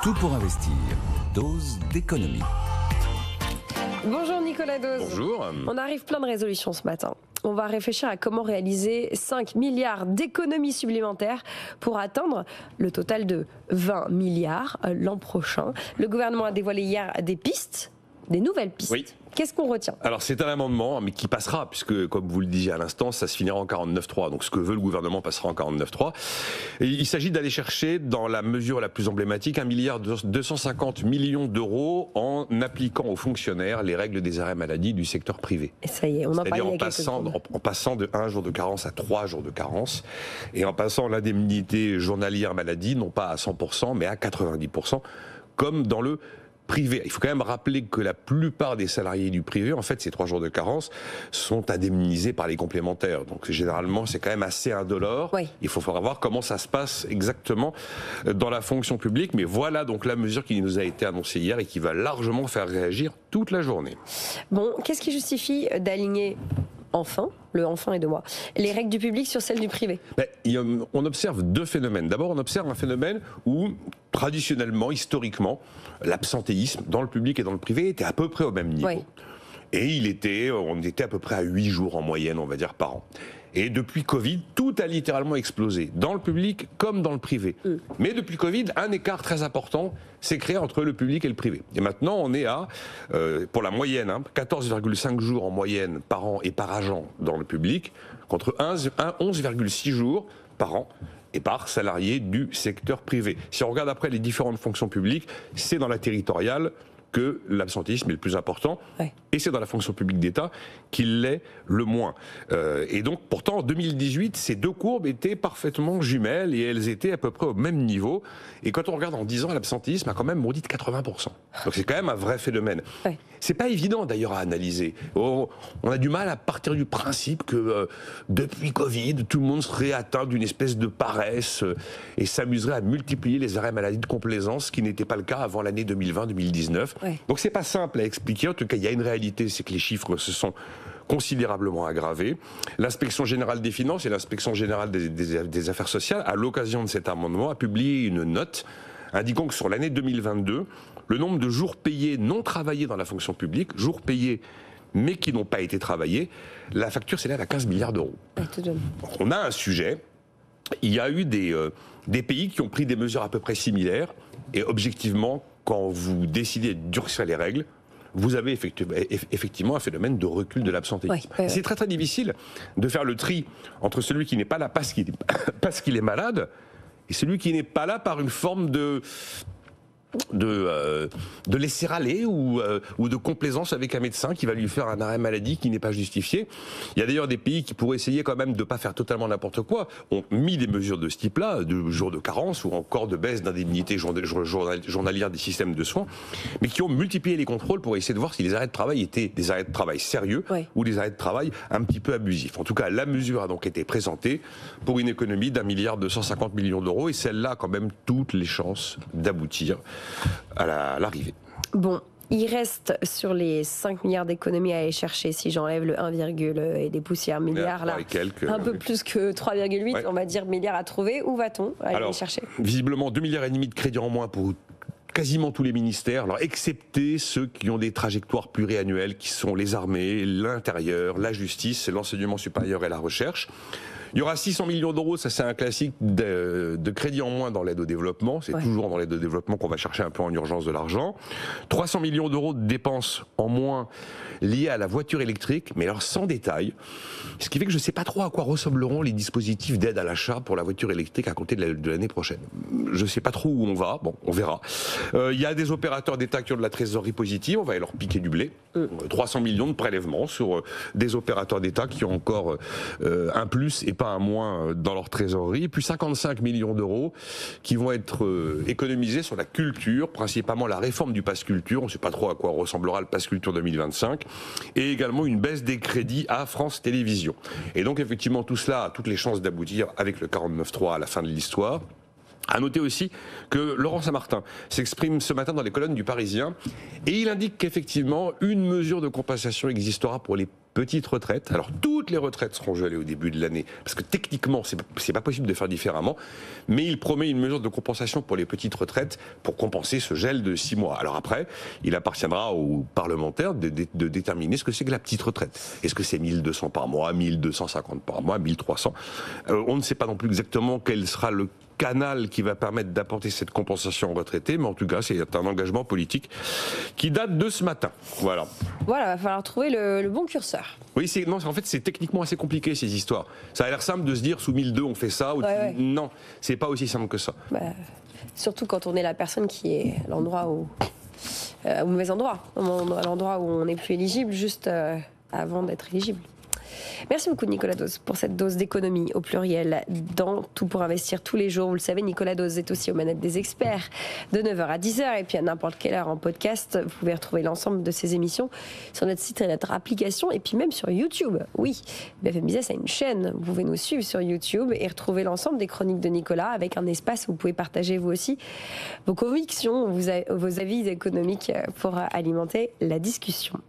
Tout pour investir. Dose d'économie. Bonjour Nicolas Dose. Bonjour. On arrive plein de résolutions ce matin. On va réfléchir à comment réaliser 5 milliards d'économies supplémentaires pour atteindre le total de 20 milliards l'an prochain. Le gouvernement a dévoilé hier des nouvelles pistes. Oui. Qu'est-ce qu'on retient? Alors c'est un amendement, mais qui passera, puisque comme vous le disiez à l'instant, ça se finira en 49.3. Donc ce que veut le gouvernement passera en 49.3. Et il s'agit d'aller chercher, dans la mesure la plus emblématique, 1 milliard 250 millions d'euros en appliquant aux fonctionnaires les règles des arrêts maladie du secteur privé. Et ça y est, on en parlait il y a quelques secondes. En passant de 1 jour de carence à 3 jours de carence, et en passant l'indemnité journalière maladie, non pas à 100%, mais à 90%, comme dans le privé. Il faut quand même rappeler que la plupart des salariés du privé, en fait, ces 3 jours de carence sont indemnisés par les complémentaires. Donc généralement, c'est quand même assez indolore. Oui. Il faudra voir comment ça se passe exactement dans la fonction publique. Mais voilà donc la mesure qui nous a été annoncée hier et qui va largement faire réagir toute la journée. Bon, qu'est-ce qui justifie d'aligner le enfin est de moi, les règles du public sur celles du privé? On observe deux phénomènes. D'abord, on observe un phénomène où, traditionnellement, historiquement, l'absentéisme dans le public et dans le privé était à peu près au même niveau. Oui. Et on était à peu près à 8 jours en moyenne, on va dire, par an. Et depuis Covid, tout a littéralement explosé, dans le public comme dans le privé. Mais depuis Covid, un écart très important s'est créé entre le public et le privé. Et maintenant, on est à, pour la moyenne, 14,5 jours en moyenne par an et par agent dans le public, contre 11,6 jours par an et par salarié du secteur privé. Si on regarde après les différentes fonctions publiques, c'est dans la territoriale que l'absentéisme est le plus important, ouais. Et c'est dans la fonction publique d'État qu'il l'est le moins. Et donc, pourtant, en 2018, ces deux courbes étaient parfaitement jumelles et elles étaient à peu près au même niveau. Et quand on regarde en 10 ans, l'absentéisme a quand même bondi de 80%. Donc c'est quand même un vrai phénomène. Ouais. C'est pas évident d'ailleurs à analyser. On a du mal à partir du principe que depuis Covid, tout le monde serait atteint d'une espèce de paresse et s'amuserait à multiplier les arrêts maladie de complaisance, ce qui n'était pas le cas avant l'année 2020-2019. Ouais. Donc c'est pas simple à expliquer. En tout cas, il y a une réalité, c'est que les chiffres se sont considérablement aggravés. L'inspection générale des finances et l'inspection générale des affaires sociales, à l'occasion de cet amendement, a publié une note indiquant que sur l'année 2022, le nombre de jours payés non travaillés dans la fonction publique, jours payés mais qui n'ont pas été travaillés, la facture s'élève à 15 milliards d'euros. Donc on a un sujet. Il y a eu des pays qui ont pris des mesures à peu près similaires et objectivement, quand vous décidez de durcir les règles, vous avez effectivement un phénomène de recul de l'absentéisme. Oui. C'est très très difficile de faire le tri entre celui qui n'est pas là parce qu'il est malade et celui qui n'est pas là par une forme de laisser aller ou de complaisance avec un médecin qui va lui faire un arrêt maladie qui n'est pas justifié. Il y a d'ailleurs des pays qui pourraient essayer quand même de ne pas faire totalement n'importe quoi, ont mis des mesures de ce type-là, de jours de carence ou encore de baisse d'indemnité journalière des systèmes de soins, mais qui ont multiplié les contrôles pour essayer de voir si les arrêts de travail étaient des arrêts de travail sérieux ou des arrêts de travail un petit peu abusifs. En tout cas, la mesure a donc été présentée pour une économie d'1 milliard 250 millions d'euros et celle-là a quand même toutes les chances d'aboutir à l'arrivée. Bon, il reste sur les 5 milliards d'économies à aller chercher, si j'enlève le 1, et des poussières milliards, là, un peu plus que 3,8, on va dire milliards à trouver. Où va-t-on aller les chercher? Visiblement, 2,5 milliards de crédits en moins pour quasiment tous les ministères, alors excepté ceux qui ont des trajectoires pluriannuelles, qui sont les armées, l'intérieur, la justice, l'enseignement supérieur et la recherche. Il y aura 600 millions d'euros, ça c'est un classique de crédit en moins dans l'aide au développement. C'est toujours dans l'aide au développement qu'on va chercher un peu en urgence de l'argent. 300 millions d'euros de dépenses en moins liées à la voiture électrique, mais alors sans détail. Ce qui fait que je ne sais pas trop à quoi ressembleront les dispositifs d'aide à l'achat pour la voiture électrique à compter de l'année prochaine. Je ne sais pas trop où on va, bon, on verra. Il y a des opérateurs d'État qui ont de la trésorerie positive, on va leur piquer du blé. 300 millions de prélèvements sur des opérateurs d'État qui ont encore un plus et pas un moins dans leur trésorerie, puis 55 millions d'euros qui vont être économisés sur la culture, principalement la réforme du Pass Culture, on ne sait pas trop à quoi ressemblera le Pass Culture 2025, et également une baisse des crédits à France Télévisions. Et donc effectivement tout cela a toutes les chances d'aboutir avec le 49.3 à la fin de l'histoire. À noter aussi que Laurent Saint-Martin s'exprime ce matin dans les colonnes du Parisien et il indique qu'effectivement une mesure de compensation existera pour les petites retraites. Alors toutes les retraites seront gelées au début de l'année, parce que techniquement c'est pas possible de faire différemment, mais il promet une mesure de compensation pour les petites retraites pour compenser ce gel de 6 mois. Alors après, il appartiendra aux parlementaires de déterminer ce que c'est que la petite retraite. Est-ce que c'est 1200 par mois, 1250 par mois, 1300 On ne sait pas non plus exactement quel sera le canal qui va permettre d'apporter cette compensation aux retraités, mais en tout cas, c'est un engagement politique qui date de ce matin. Voilà. Voilà, va falloir trouver le bon curseur. Oui, non, en fait, c'est techniquement assez compliqué, ces histoires. Ça a l'air simple de se dire, sous 1002, on fait ça. Ouais. Non, c'est pas aussi simple que ça. Surtout quand on est la personne qui est à l'endroit où... au mauvais endroit. À l'endroit où on n'est plus éligible, juste avant d'être éligible. Merci beaucoup Nicolas Dose pour cette dose d'économie au pluriel dans Tout pour investir tous les jours. Vous le savez, Nicolas Dose est aussi aux manettes des experts de 9h à 10h et puis à n'importe quelle heure en podcast. Vous pouvez retrouver l'ensemble de ces émissions sur notre site et notre application et puis même sur YouTube. Oui, BFM Business a une chaîne. Vous pouvez nous suivre sur YouTube et retrouver l'ensemble des chroniques de Nicolas avec un espace où vous pouvez partager vous aussi vos convictions, vos avis économiques pour alimenter la discussion.